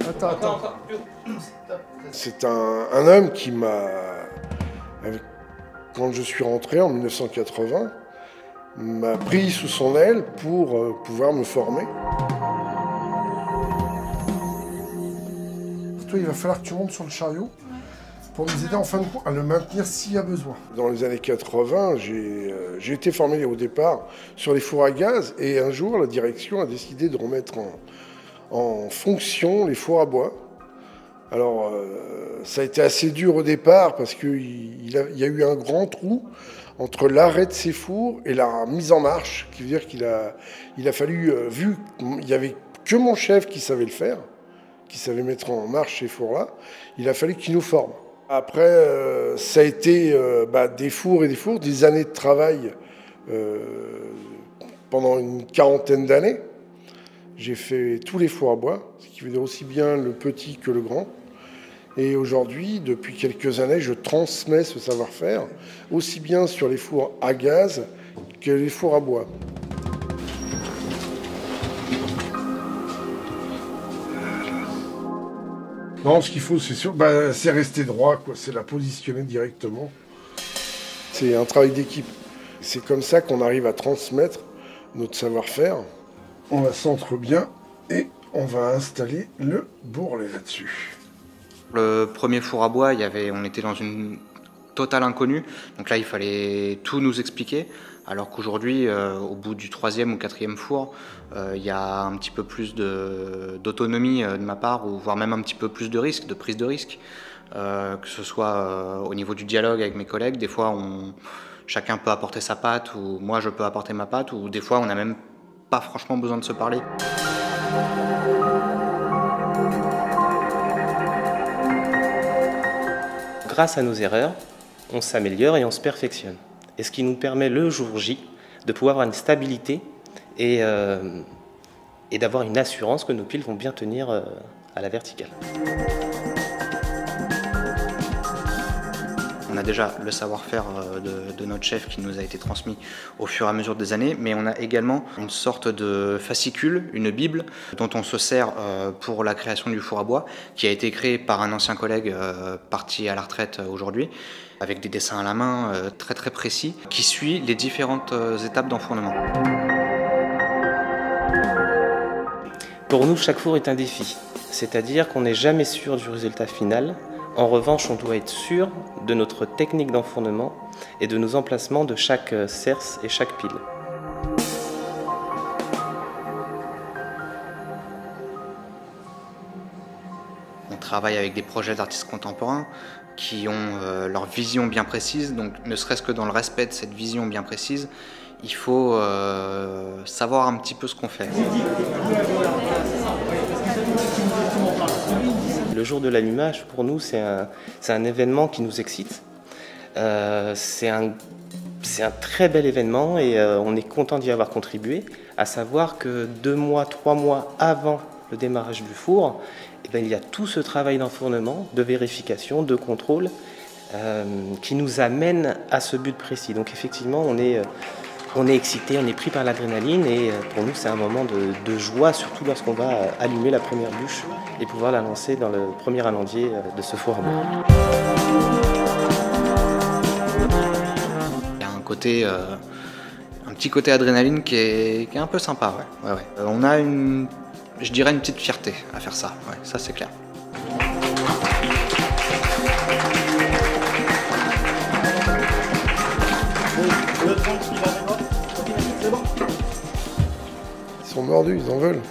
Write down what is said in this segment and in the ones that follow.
Attends. C'est un homme qui m'a, quand je suis rentré en 1980, m'a pris sous son aile pour pouvoir me former. Toi, il va falloir que tu montes sur le chariot pour nous aider en fin de compte à le maintenir s'il y a besoin. Dans les années 80, j'ai été formé au départ sur les fours à gaz et un jour, la direction a décidé de remettre en fonction les fours à bois. Alors, ça a été assez dur au départ parce qu'il y a eu un grand trou entre l'arrêt de ces fours et la mise en marche, qui veut dire qu'il a fallu, vu qu'il n'y avait que mon chef qui savait le faire, qui savait mettre en marche ces fours-là, il a fallu qu'il nous forme. Après, ça a été des fours et des fours, des années de travail pendant une quarantaine d'années. J'ai fait tous les fours à bois, ce qui veut dire aussi bien le petit que le grand. Et aujourd'hui, depuis quelques années, je transmets ce savoir-faire, aussi bien sur les fours à gaz que les fours à bois. Non, ce qu'il faut, c'est rester droit, quoi. C'est la positionner directement. C'est un travail d'équipe. C'est comme ça qu'on arrive à transmettre notre savoir-faire. On la centre bien et on va installer le bourrelet là-dessus. Le premier four à bois, on était dans une totale inconnue. Donc là, il fallait tout nous expliquer. Alors qu'aujourd'hui, au bout du 3e ou 4e four, il y a un petit peu plus d'autonomie de ma part, ou voire même un petit peu plus de risque, de prise de risque. Que ce soit au niveau du dialogue avec mes collègues. Des fois, chacun peut apporter sa patte, ou moi je peux apporter ma patte, ou des fois on n'a même pas franchement besoin de se parler. Grâce à nos erreurs, on s'améliore et on se perfectionne. Et ce qui nous permet le jour J de pouvoir avoir une stabilité et d'avoir une assurance que nos piles vont bien tenir à la verticale. On a déjà le savoir-faire de notre chef qui nous a été transmis au fur et à mesure des années, mais on a également une sorte de fascicule, une bible, dont on se sert pour la création du four à bois, qui a été créé par un ancien collègue parti à la retraite aujourd'hui, avec des dessins à la main très très précis, qui suit les différentes étapes d'enfournement. Pour nous, chaque four est un défi, c'est-à-dire qu'on n'est jamais sûr du résultat final. En revanche, on doit être sûr de notre technique d'enfournement et de nos emplacements de chaque cerce et chaque pile. On travaille avec des projets d'artistes contemporains qui ont leur vision bien précise, donc ne serait-ce que dans le respect de cette vision bien précise, il faut savoir un petit peu ce qu'on fait. Le jour de l'allumage, pour nous, c'est un événement qui nous excite. C'est un très bel événement et on est content d'y avoir contribué. À savoir que 2 mois, 3 mois avant le démarrage du four, il y a tout ce travail d'enfournement, de vérification, de contrôle qui nous amène à ce but précis. Donc effectivement, on est excité, on est pris par l'adrénaline et pour nous c'est un moment de joie, surtout lorsqu'on va allumer la première bûche et pouvoir la lancer dans le premier alandier de ce four à bois. Il y a un petit côté adrénaline qui est un peu sympa. Ouais. On a je dirais une petite fierté à faire ça, ouais, ça c'est clair. Ils sont mordus, ils en veulent.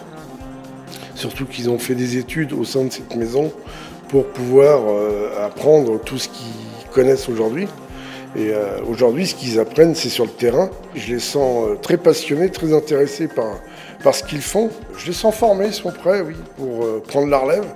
Surtout qu'ils ont fait des études au sein de cette maison pour pouvoir apprendre tout ce qu'ils connaissent aujourd'hui. Et aujourd'hui, ce qu'ils apprennent, c'est sur le terrain. Je les sens très passionnés, très intéressés par ce qu'ils font. Je les sens formés, ils sont prêts, oui, pour prendre la relève.